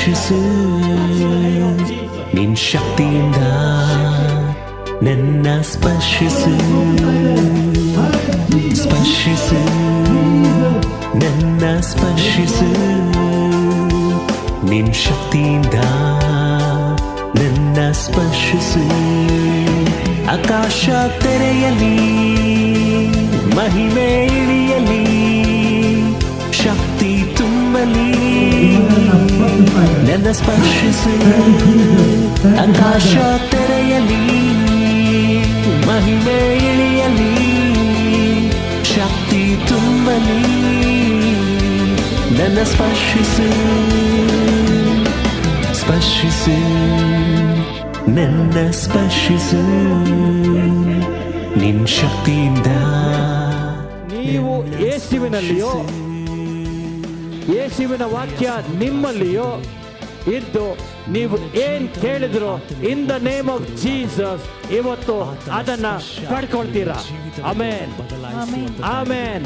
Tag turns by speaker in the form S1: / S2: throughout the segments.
S1: ಸ್ಪರ್ಶಿಸು ನಿನ್ ಶಕ್ತಿಯಿಂದ ನನ್ನ ಸ್ಪರ್ಶಿಸು ಸ್ಪರ್ಶಿಸು ನನ್ನ ಸ್ಪರ್ಶಿಸು ನಿನ್ ಶಕ್ತಿಯಿಂದ ನನ್ನ ಸ್ಪರ್ಶಿಸು ಆಕಾಶ ತೆರೆಯಲಿ ಮಹಿಮೆ ಇಳಿಯಲಿ ಶಕ್ತಿ ತುಂಬಲಿ ನನ್ನ ಸ್ಪರ್ಶಿಸು ಆಕಾಶ ತೆರೆಯಲಿ ಮಹಿಮೆ ಇಳಿಯಲಿ ಶಕ್ತಿ ತುಂಬಲಿ ನನ್ನ ಸ್ಪರ್ಶಿಸು ಸ್ಪರ್ಶಿಸು ನನ್ನ ಸ್ಪರ್ಶಿಸು ನಿನ್ ಶಕ್ತಿಯಿಂದ
S2: ನೀವು ಯೇಸುವಿನಲ್ಲಿಯೋ ಯೇಸುವಿನ ವಾಕ್ಯ ನಿಮ್ಮಲ್ಲಿಯೋ ಇದ್ದು ನೀವು ಏನ್ ಕೇಳಿದ್ರು in the name of Jesus ಇವತ್ತು ಅದನ್ನ ಪಡ್ಕೊಳ್ತೀರಾ. Amen amen.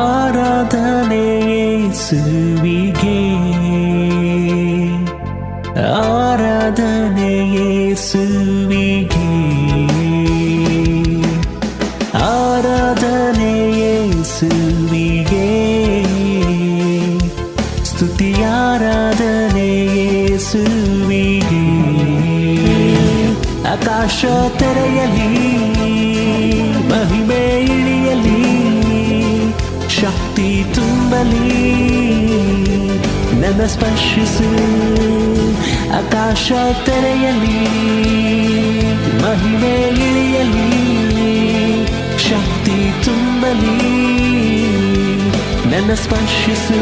S1: ಆರಾಧನೆ ಯೇಸುವಿಗೆ ಆರಾಧನೆ ಯೇಸುವಿಗೆ ಆರಾಧನೆ ಯೇಸುವಿಗೆ ಸ್ತುತಿ ಆರಾಧನೆ ಯೇಸುವಿಗೆ ಆಕಾಶ ತೆರೆಯಲಿ ಮಹಿಮೆ ಇಳಿಯಲಿ ಶಕ್ತಿ ತುಂಬಲಿ ನನ್ನ ಸ್ಪರ್ಶಿಸು ಆಕಾಶ ತೆರೆಯಲಿ ಮಹಿಮೆ ಇಳಿಯಲಿ ಶಕ್ತಿ ತುಂಬಲಿ ನನ್ನ ಸ್ಪರ್ಶಿಸು